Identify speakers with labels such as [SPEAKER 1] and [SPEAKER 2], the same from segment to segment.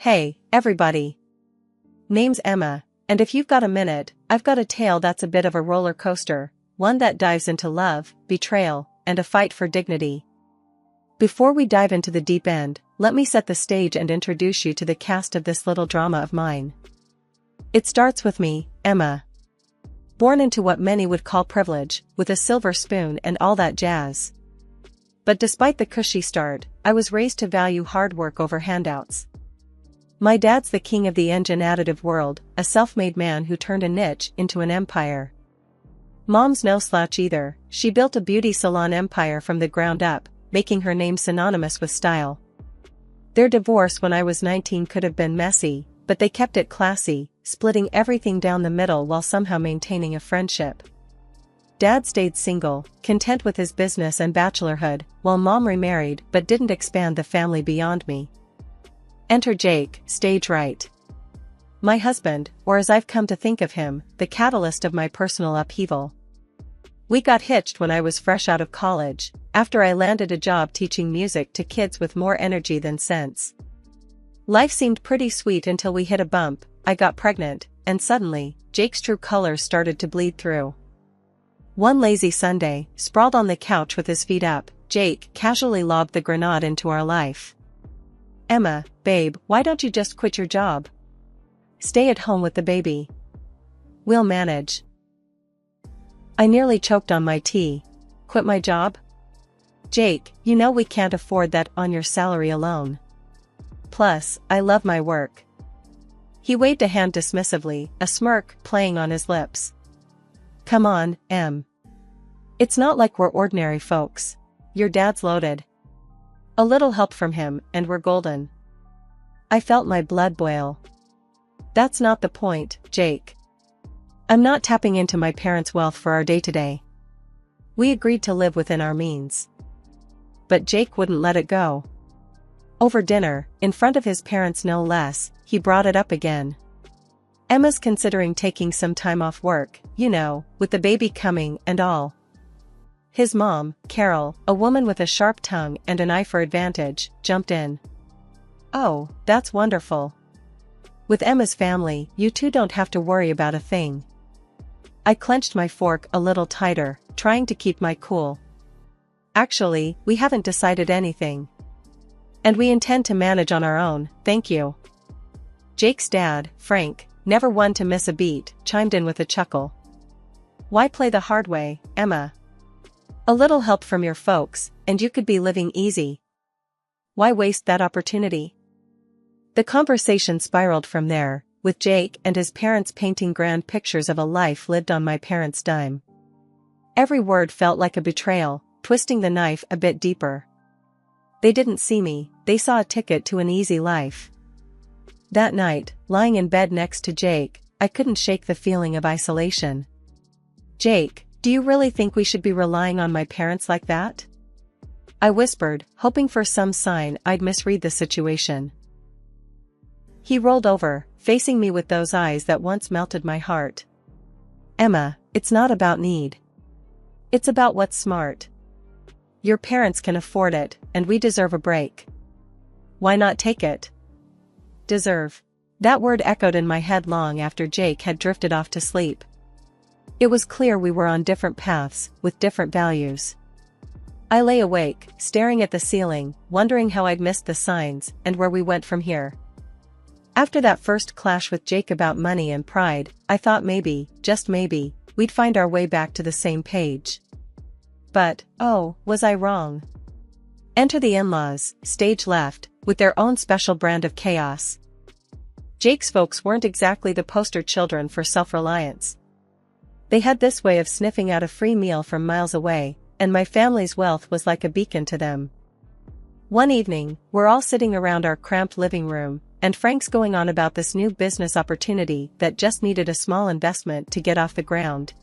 [SPEAKER 1] Hey, everybody. Name's Emma, and if you've got a minute, I've got a tale that's a bit of a roller coaster, one that dives into love, betrayal, and a fight for dignity. Before we dive into the deep end, let me set the stage and introduce you to the cast of this little drama of mine. It starts with me, Emma. Born into what many would call privilege, with a silver spoon and all that jazz. But despite the cushy start, I was raised to value hard work over handouts. My dad's the king of the engine additive world, a self-made man who turned a niche into an empire. Mom's no slouch either, she built a beauty salon empire from the ground up, making her name synonymous with style. Their divorce when I was 19 could have been messy, but they kept it classy, splitting everything down the middle while somehow maintaining a friendship. Dad stayed single, content with his business and bachelorhood, while Mom remarried but didn't expand the family beyond me. Enter Jake, stage right. My husband, or as I've come to think of him, the catalyst of my personal upheaval. We got hitched when I was fresh out of college, after I landed a job teaching music to kids with more energy than sense. Life seemed pretty sweet until we hit a bump, I got pregnant, and suddenly, Jake's true colors started to bleed through. One lazy Sunday, sprawled on the couch with his feet up, Jake casually lobbed the grenade into our life. Emma, babe, why don't you just quit your job? Stay at home with the baby. We'll manage. I nearly choked on my tea. Quit my job? Jake, you know we can't afford that on your salary alone. Plus, I love my work. He waved a hand dismissively, a smirk playing on his lips. Come on, Em. It's not like we're ordinary folks. Your dad's loaded. A little help from him, and we're golden. I felt my blood boil. That's not the point, Jake. I'm not tapping into my parents' wealth for our day-to-day. We agreed to live within our means. But Jake wouldn't let it go. Over dinner, in front of his parents no less, he brought it up again. Emma's considering taking some time off work, you know, with the baby coming and all. His mom, Carol, a woman with a sharp tongue and an eye for advantage, jumped in. Oh, that's wonderful. With Emma's family, you two don't have to worry about a thing. I clenched my fork a little tighter, trying to keep my cool. Actually, we haven't decided anything. And we intend to manage on our own, thank you. Jake's dad, Frank, never one to miss a beat, chimed in with a chuckle. Why play the hard way, Emma? A little help from your folks, and you could be living easy. Why waste that opportunity? The conversation spiraled from there, with Jake and his parents painting grand pictures of a life lived on my parents' dime. Every word felt like a betrayal, twisting the knife a bit deeper. They didn't see me, they saw a ticket to an easy life. That night, lying in bed next to Jake, I couldn't shake the feeling of isolation. Jake, do you really think we should be relying on my parents like that? I whispered, hoping for some sign I'd misread the situation. He rolled over, facing me with those eyes that once melted my heart. Emma, it's not about need. It's about what's smart. Your parents can afford it, and we deserve a break. Why not take it? Deserve. That word echoed in my head long after Jake had drifted off to sleep. It was clear we were on different paths, with different values. I lay awake, staring at the ceiling, wondering how I'd missed the signs, and where we went from here. After that first clash with Jake about money and pride, I thought maybe, just maybe, we'd find our way back to the same page. But, oh, was I wrong? Enter the in-laws, stage left, with their own special brand of chaos. Jake's folks weren't exactly the poster children for self-reliance. They had this way of sniffing out a free meal from miles away, and my family's wealth was like a beacon to them. One evening, we're all sitting around our cramped living room, and Frank's going on about this new business opportunity that just needed a small investment to get off the ground.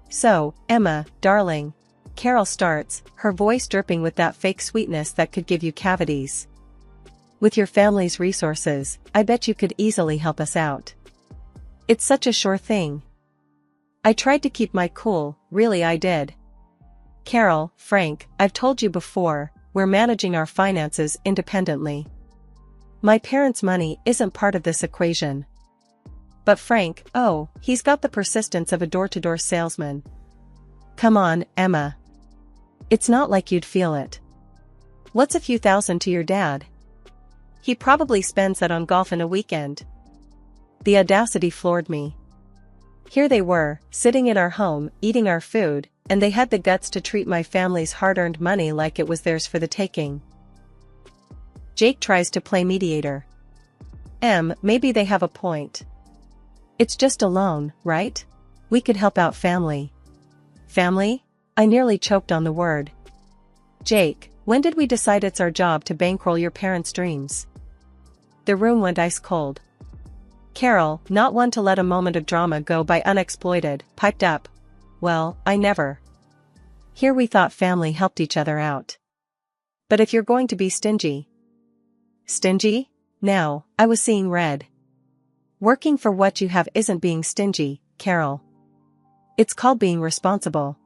[SPEAKER 1] So, Emma, darling, Carol starts, her voice dripping with that fake sweetness that could give you cavities. With your family's resources, I bet you could easily help us out. It's such a sure thing. I tried to keep my cool, really I did. Carol, Frank, I've told you before, we're managing our finances independently. My parents' money isn't part of this equation. But Frank, oh, he's got the persistence of a door-to-door salesman. Come on, Emma. It's not like you'd feel it. What's a few thousand to your dad? He probably spends that on golf in a weekend. The audacity floored me. Here they were, sitting in our home, eating our food, and they had the guts to treat my family's hard-earned money like it was theirs for the taking. Jake tries to play mediator. Maybe they have a point. It's just a loan, right? We could help out family. Family? I nearly choked on the word. Jake, when did we decide it's our job to bankroll your parents' dreams? The room went ice cold. Carol, not one to let a moment of drama go by unexploited, piped up. Well, I never. Here we thought family helped each other out. But if you're going to be stingy. Stingy? Now, I was seeing red. Working for what you have isn't being stingy, Carol. It's called being responsible.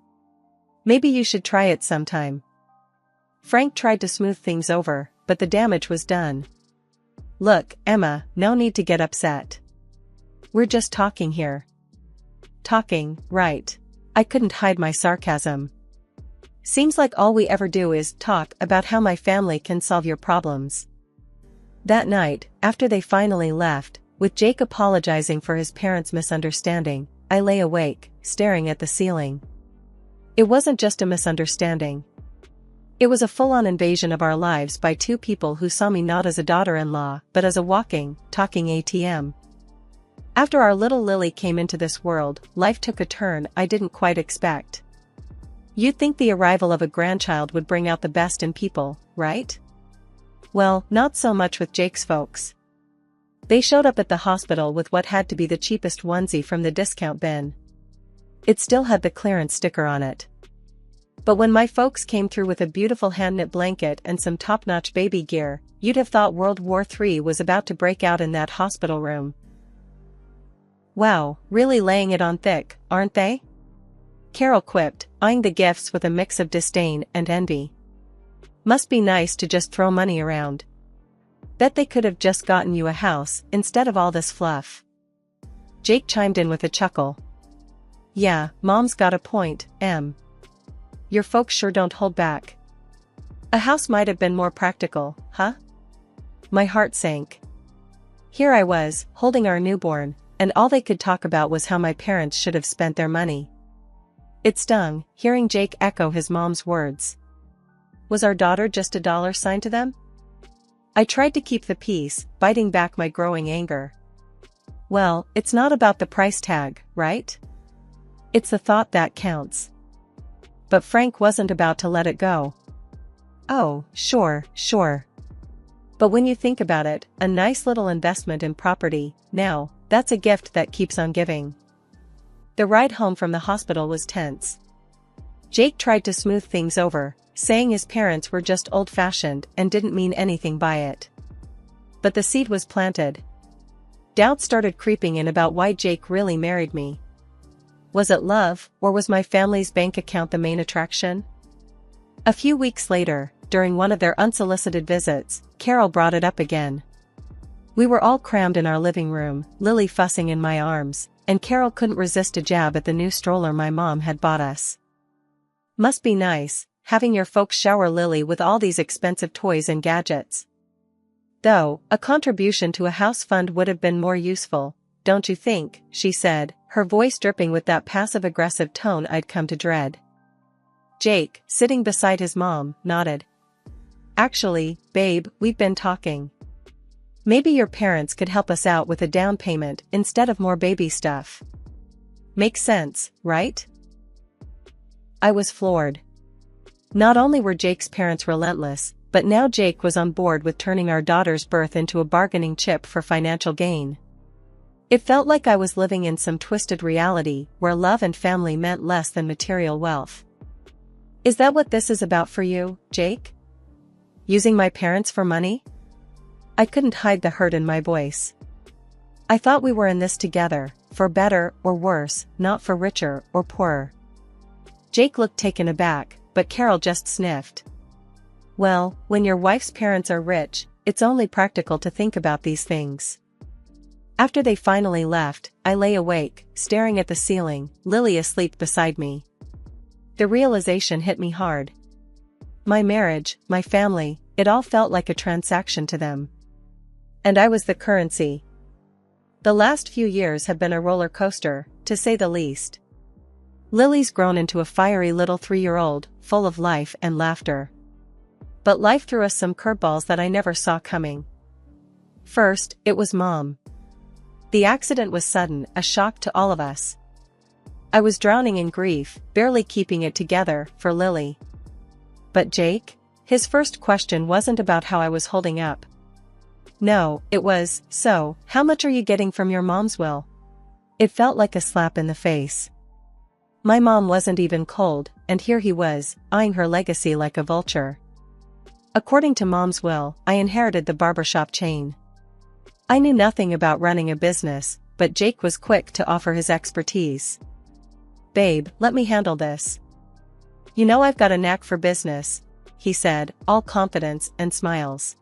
[SPEAKER 1] Maybe you should try it sometime. Frank tried to smooth things over, but the damage was done. Look, Emma, no need to get upset. We're just talking here. Talking, right. I couldn't hide my sarcasm. Seems like all we ever do is talk about how my family can solve your problems. That night, after they finally left, with Jake apologizing for his parents' misunderstanding, I lay awake, staring at the ceiling. It wasn't just a misunderstanding. It was a full-on invasion of our lives by two people who saw me not as a daughter-in-law, but as a walking, talking ATM. After our little Lily came into this world, life took a turn I didn't quite expect. You'd think the arrival of a grandchild would bring out the best in people, right? Well, not so much with Jake's folks. They showed up at the hospital with what had to be the cheapest onesie from the discount bin. It still had the clearance sticker on it. But when my folks came through with a beautiful hand-knit blanket and some top-notch baby gear, you'd have thought World War III was about to break out in that hospital room. Wow, really laying it on thick, aren't they? Carol quipped, eyeing the gifts with a mix of disdain and envy. Must be nice to just throw money around. Bet they could have just gotten you a house, instead of all this fluff. Jake chimed in with a chuckle. Yeah, Mom's got a point, Em. Your folks sure don't hold back. A house might have been more practical, huh? My heart sank. Here I was, holding our newborn, and all they could talk about was how my parents should have spent their money. It stung, hearing Jake echo his mom's words. Was our daughter just a dollar sign to them? I tried to keep the peace, biting back my growing anger. Well, it's not about the price tag, right? It's the thought that counts. But Frank wasn't about to let it go. Oh, sure. But when you think about it, a nice little investment in property, now, that's a gift that keeps on giving. The ride home from the hospital was tense. Jake tried to smooth things over, saying his parents were just old-fashioned and didn't mean anything by it. But the seed was planted. Doubt started creeping in about why Jake really married me. Was it love, or was my family's bank account the main attraction? A few weeks later, during one of their unsolicited visits, Carol brought it up again. We were all crammed in our living room, Lily fussing in my arms, and Carol couldn't resist a jab at the new stroller my mom had bought us. Must be nice, having your folks shower Lily with all these expensive toys and gadgets. Though, a contribution to a house fund would have been more useful, don't you think, she said, her voice dripping with that passive-aggressive tone I'd come to dread. Jake, sitting beside his mom, nodded. Actually, babe, we've been talking. Maybe your parents could help us out with a down payment instead of more baby stuff. Makes sense, right? I was floored. Not only were Jake's parents relentless, but now Jake was on board with turning our daughter's birth into a bargaining chip for financial gain. It felt like I was living in some twisted reality where love and family meant less than material wealth. Is that what this is about for you, Jake? Using my parents for money? I couldn't hide the hurt in my voice. I thought we were in this together, for better or worse, not for richer or poorer. Jake looked taken aback, but Carol just sniffed. Well, when your wife's parents are rich, it's only practical to think about these things. After they finally left, I lay awake, staring at the ceiling, Lily asleep beside me. The realization hit me hard. My marriage, my family, it all felt like a transaction to them. And I was the currency. The last few years have been a roller coaster, to say the least. Lily's grown into a fiery little 3-year-old, full of life and laughter. But life threw us some curveballs that I never saw coming. First, it was Mom. The accident was sudden, a shock to all of us. I was drowning in grief, barely keeping it together for Lily. But Jake? His first question wasn't about how I was holding up. No, it was, so, how much are you getting from your mom's will? It felt like a slap in the face. My mom wasn't even cold, and here he was, eyeing her legacy like a vulture. According to Mom's will, I inherited the barbershop chain. I knew nothing about running a business, but Jake was quick to offer his expertise. "Babe, let me handle this. You know I've got a knack for business," he said, all confidence and smiles.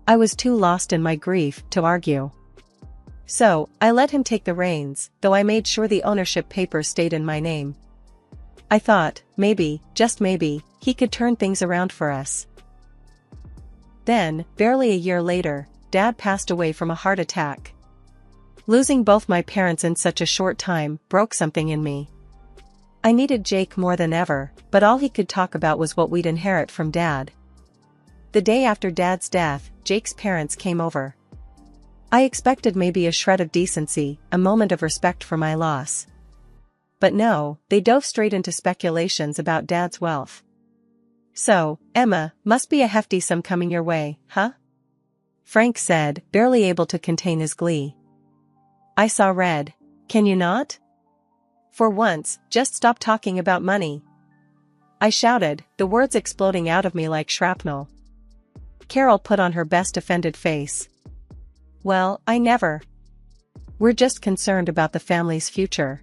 [SPEAKER 1] I was too lost in my grief to argue. So, I let him take the reins, though I made sure the ownership papers stayed in my name. I thought, maybe, just maybe, he could turn things around for us. Then, barely a year later, Dad passed away from a heart attack. Losing both my parents in such a short time broke something in me. I needed Jake more than ever, but all he could talk about was what we'd inherit from Dad. The day after Dad's death, Jake's parents came over. I expected maybe a shred of decency, a moment of respect for my loss. But no, they dove straight into speculations about Dad's wealth. "So, Emma, must be a hefty sum coming your way, huh?" Frank said, barely able to contain his glee. I saw red. "Can you not? For once, just stop talking about money," I shouted, the words exploding out of me like shrapnel. Carol put on her best offended face. "Well, I never. We're just concerned about the family's future.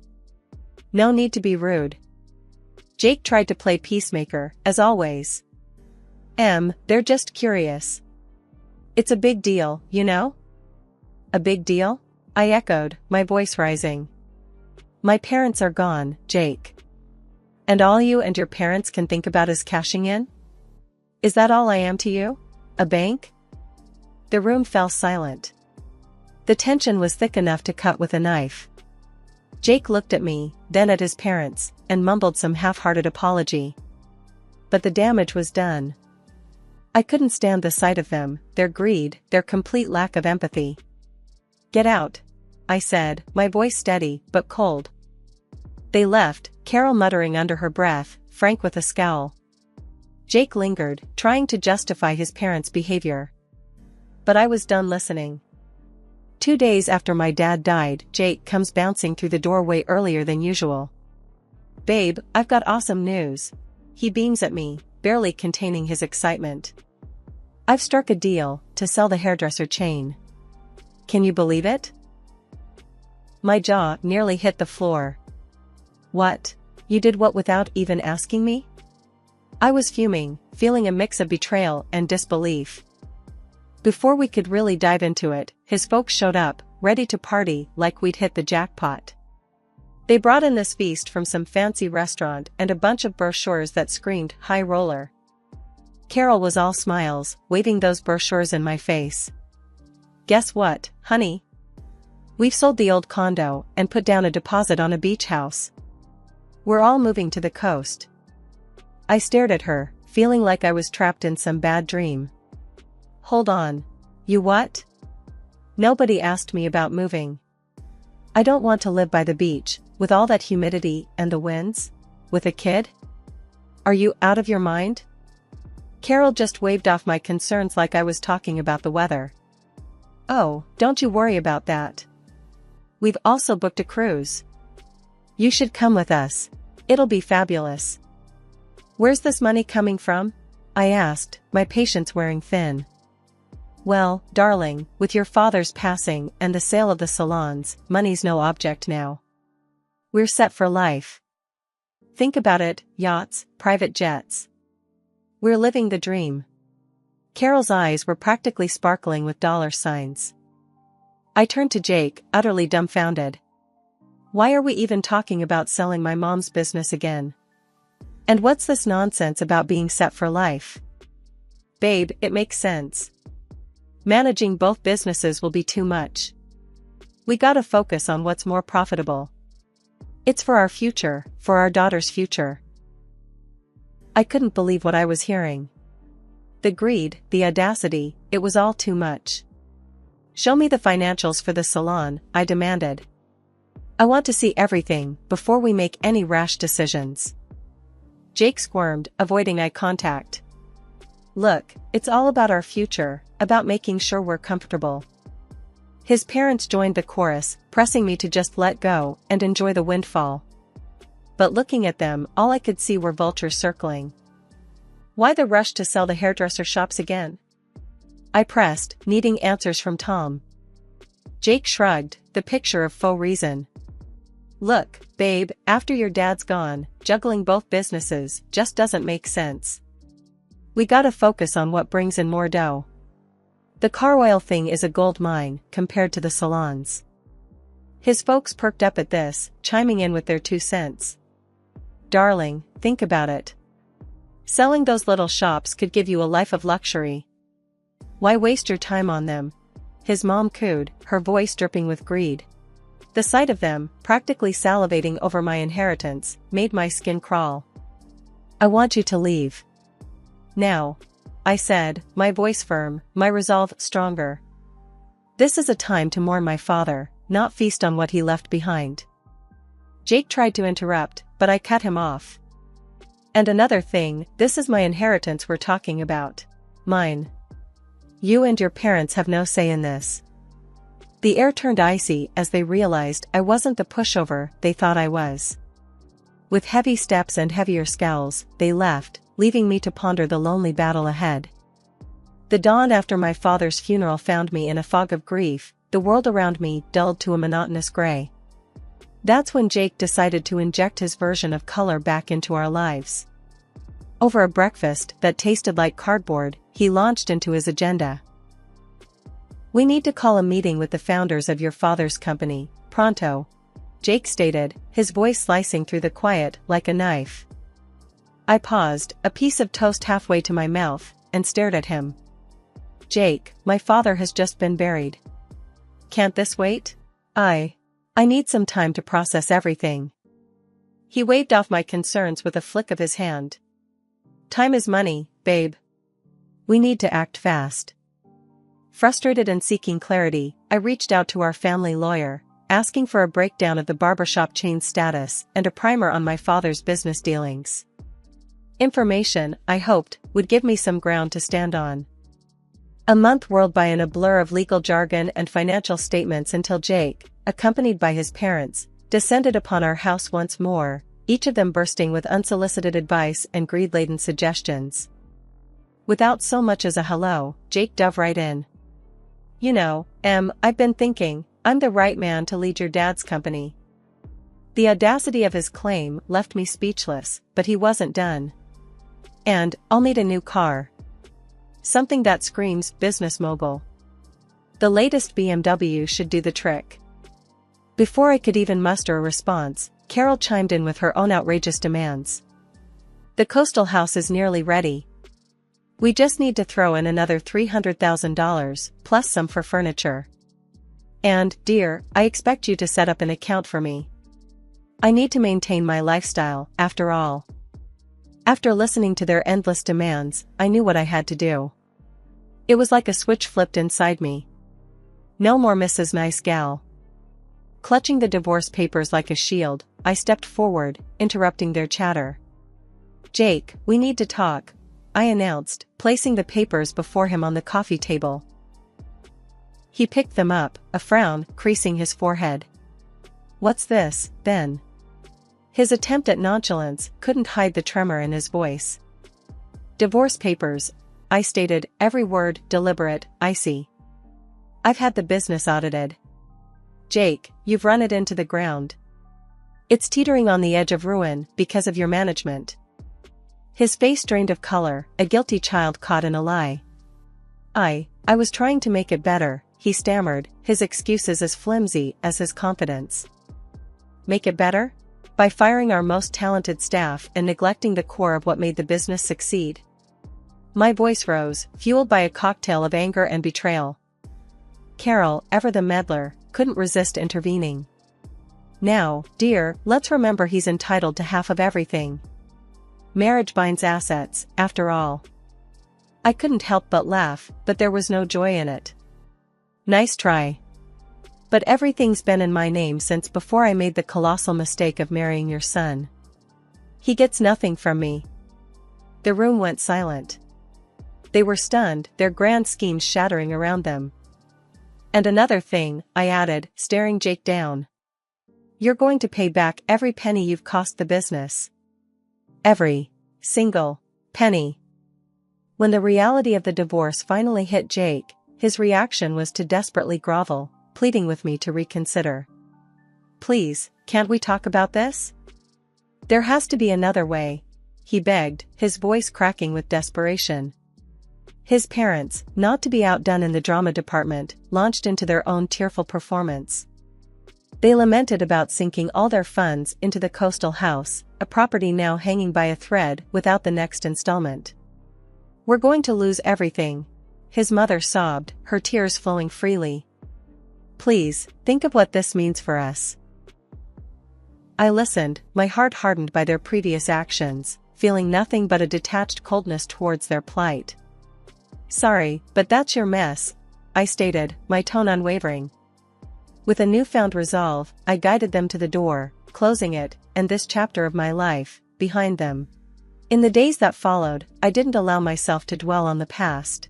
[SPEAKER 1] No need to be rude." Jake tried to play peacemaker, as always. They're just curious. It's a big deal, you know?" "A big deal?" I echoed, my voice rising. "My parents are gone, Jake. And all you and your parents can think about is cashing in? Is that all I am to you? A bank?" The room fell silent. The tension was thick enough to cut with a knife. Jake looked at me, then at his parents, and mumbled some half-hearted apology. But the damage was done. I couldn't stand the sight of them, their greed, their complete lack of empathy. "Get out," I said, my voice steady, but cold. They left, Carol muttering under her breath, Frank with a scowl. Jake lingered, trying to justify his parents' behavior. But I was done listening. 2 days after my dad died, Jake comes bouncing through the doorway earlier than usual. "Babe, I've got awesome news." He beams at me, barely containing his excitement. "I've struck a deal to sell the hairdresser chain. Can you believe it?" My jaw nearly hit the floor. "What? You did what without even asking me?" I was fuming, feeling a mix of betrayal and disbelief. Before we could really dive into it, his folks showed up, ready to party like we'd hit the jackpot. They brought in this feast from some fancy restaurant and a bunch of brochures that screamed high roller. Carol was all smiles, waving those brochures in my face. "Guess what, honey? We've sold the old condo and put down a deposit on a beach house. We're all moving to the coast." I stared at her, feeling like I was trapped in some bad dream. "Hold on. You what?" "Nobody asked me about moving. I don't want to live by the beach, with all that humidity and the winds, with a kid. Are you out of your mind?" Carol just waved off my concerns like I was talking about the weather. "Oh, don't you worry about that. We've also booked a cruise. You should come with us. It'll be fabulous." "Where's this money coming from?" I asked, my patience wearing thin. "Well, darling, with your father's passing and the sale of the salons, money's no object now. We're set for life. Think about it, yachts, private jets. We're living the dream." Carol's eyes were practically sparkling with dollar signs. I turned to Jake, utterly dumbfounded. Why are we even talking about selling my mom's business again? And what's this nonsense about being set for life? Babe, it makes sense. Managing both businesses will be too much. We gotta focus on what's more profitable. It's for our future, for our daughter's future. I couldn't believe what I was hearing. The greed, the audacity, it was all too much. Show me the financials for the salon, I demanded. I want to see everything before we make any rash decisions. Jake squirmed, avoiding eye contact. Look, it's all about our future, about making sure we're comfortable. His parents joined the chorus, pressing me to just let go and enjoy the windfall. But looking at them, all I could see were vultures circling. Why the rush to sell the hairdresser shops again? I pressed, needing answers from Tom. Jake shrugged, the picture of faux reason. Look, babe, after your dad's gone, juggling both businesses just doesn't make sense. We gotta focus on what brings in more dough. The car oil thing is a gold mine, compared to the salons. His folks perked up at this, chiming in with their 2 cents. Darling, think about it. Selling those little shops could give you a life of luxury. Why waste your time on them? His mom cooed, her voice dripping with greed. The sight of them, practically salivating over my inheritance, made my skin crawl. I want you to leave. Now, I said, my voice firm, my resolve stronger. This is a time to mourn my father, not feast on what he left behind. Jake tried to interrupt, but I cut him off. And another thing, this is my inheritance we're talking about. Mine. You and your parents have no say in this. The air turned icy as they realized I wasn't the pushover they thought I was. With heavy steps and heavier scowls, they left, leaving me to ponder the lonely battle ahead. The dawn after my father's funeral found me in a fog of grief, the world around me dulled to a monotonous gray. That's when Jake decided to inject his version of color back into our lives. Over a breakfast that tasted like cardboard, he launched into his agenda. We need to call a meeting with the founders of your father's company, pronto, Jake stated, his voice slicing through the quiet like a knife. I paused, a piece of toast halfway to my mouth, and stared at him. Jake, my father has just been buried. Can't this wait? I need some time to process everything. He waved off my concerns with a flick of his hand. Time is money, babe. We need to act fast. Frustrated and seeking clarity, I reached out to our family lawyer, asking for a breakdown of the barbershop chain's status and a primer on my father's business dealings. Information, I hoped, would give me some ground to stand on. A month whirled by in a blur of legal jargon and financial statements until Jake, accompanied by his parents, descended upon our house once more, each of them bursting with unsolicited advice and greed-laden suggestions. Without so much as a hello, Jake dove right in. You know, I've been thinking, I'm the right man to lead your dad's company. The audacity of his claim left me speechless, but he wasn't done. And, I'll need a new car. Something that screams business mogul. The latest BMW should do the trick. Before I could even muster a response, Carol chimed in with her own outrageous demands. The coastal house is nearly ready. We just need to throw in another $300,000, plus some for furniture. And, dear, I expect you to set up an account for me. I need to maintain my lifestyle, after all. After listening to their endless demands, I knew what I had to do. It was like a switch flipped inside me. No more Mrs. Nice Gal. Clutching the divorce papers like a shield, I stepped forward, interrupting their chatter. Jake, we need to talk, I announced, placing the papers before him on the coffee table. He picked them up, a frown creasing his forehead. What's this, then? His attempt at nonchalance couldn't hide the tremor in his voice. Divorce papers, I stated, every word deliberate, icy. I've had the business audited. Jake, you've run it into the ground. It's teetering on the edge of ruin because of your management. His face drained of color, a guilty child caught in a lie. I was trying to make it better, he stammered, his excuses as flimsy as his confidence. Make it better? By firing our most talented staff and neglecting the core of what made the business succeed. My voice rose, fueled by a cocktail of anger and betrayal. Carol, ever the meddler, couldn't resist intervening. Now, dear, let's remember he's entitled to half of everything. Marriage binds assets, after all. I couldn't help but laugh, but there was no joy in it. Nice try. But everything's been in my name since before I made the colossal mistake of marrying your son. He gets nothing from me. The room went silent. They were stunned, their grand schemes shattering around them. And another thing, I added, staring Jake down. You're going to pay back every penny you've cost the business. Every single penny. When the reality of the divorce finally hit Jake, his reaction was to desperately grovel, pleading with me to reconsider. Please, can't we talk about this? There has to be another way, he begged, his voice cracking with desperation. His parents, not to be outdone in the drama department, launched into their own tearful performance. They lamented about sinking all their funds into the coastal house, a property now hanging by a thread without the next installment. We're going to lose everything, his mother sobbed, her tears flowing freely. Please, think of what this means for us. I listened, my heart hardened by their previous actions, feeling nothing but a detached coldness towards their plight. Sorry, but that's your mess, I stated, my tone unwavering. With a newfound resolve, I guided them to the door, closing it, and this chapter of my life, behind them. In the days that followed, I didn't allow myself to dwell on the past.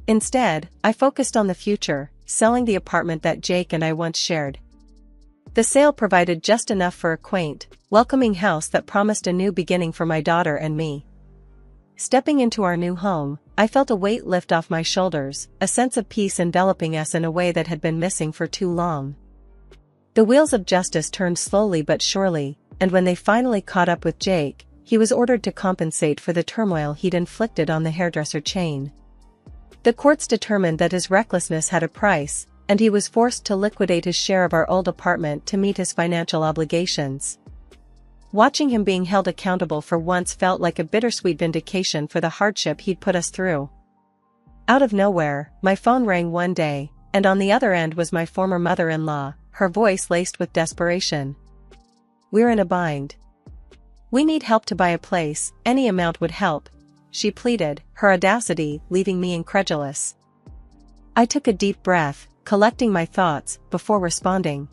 [SPEAKER 1] Instead, I focused on the future, selling the apartment that Jake and I once shared. The sale provided just enough for a quaint, welcoming house that promised a new beginning for my daughter and me. Stepping into our new home, I felt a weight lift off my shoulders, a sense of peace enveloping us in a way that had been missing for too long. The wheels of justice turned slowly but surely, and when they finally caught up with Jake, he was ordered to compensate for the turmoil he'd inflicted on the hairdresser chain. The courts determined that his recklessness had a price, and he was forced to liquidate his share of our old apartment to meet his financial obligations. Watching him being held accountable for once felt like a bittersweet vindication for the hardship he'd put us through. Out of nowhere, my phone rang one day, and on the other end was my former mother-in-law, her voice laced with desperation. We're in a bind. We need help to buy a place, any amount would help, she pleaded, her audacity leaving me incredulous. I took a deep breath, collecting my thoughts, before responding.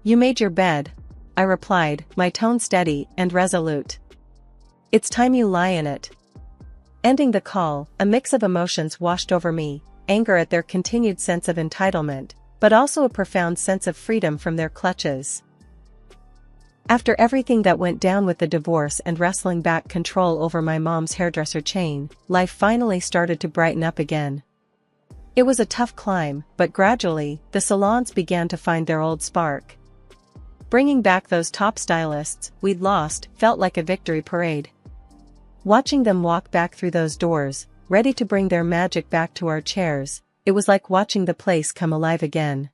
[SPEAKER 1] You made your bed, I replied, my tone steady and resolute. It's time you lie in it. Ending the call, a mix of emotions washed over me, anger at their continued sense of entitlement, but also a profound sense of freedom from their clutches. After everything that went down with the divorce and wrestling back control over my mom's hairdresser chain, life finally started to brighten up again. It was a tough climb, but gradually, the salons began to find their old spark. Bringing back those top stylists we'd lost felt like a victory parade. Watching them walk back through those doors, ready to bring their magic back to our chairs, it was like watching the place come alive again.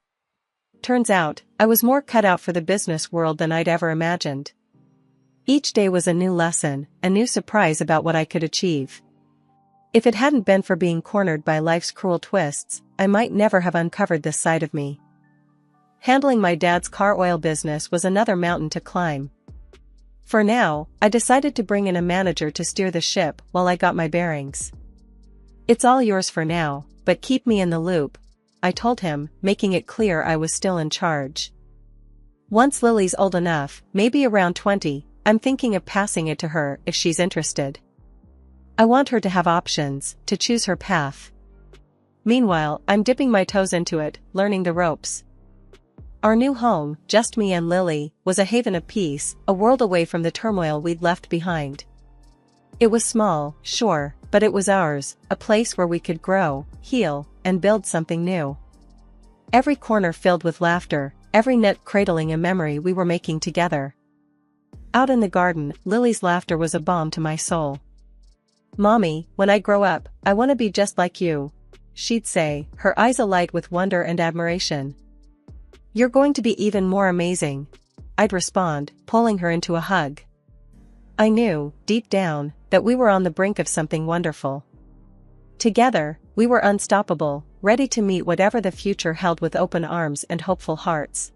[SPEAKER 1] Turns out, I was more cut out for the business world than I'd ever imagined. Each day was a new lesson, a new surprise about what I could achieve. If it hadn't been for being cornered by life's cruel twists, I might never have uncovered this side of me. Handling my dad's car oil business was another mountain to climb. For now, I decided to bring in a manager to steer the ship while I got my bearings. It's all yours for now, but keep me in the loop, I told him, making it clear I was still in charge. Once Lily's old enough, maybe around 20, I'm thinking of passing it to her if she's interested. I want her to have options, to choose her path. Meanwhile, I'm dipping my toes into it, learning the ropes. Our new home, just me and Lily, was a haven of peace, a world away from the turmoil we'd left behind. It was small, sure, but it was ours, a place where we could grow, heal, and build something new. Every corner filled with laughter, every nook cradling a memory we were making together. Out in the garden, Lily's laughter was a balm to my soul. "Mommy, when I grow up, I want to be just like you," she'd say, her eyes alight with wonder and admiration. "You're going to be even more amazing," I'd respond, pulling her into a hug. I knew, deep down, that we were on the brink of something wonderful. Together, we were unstoppable, ready to meet whatever the future held with open arms and hopeful hearts.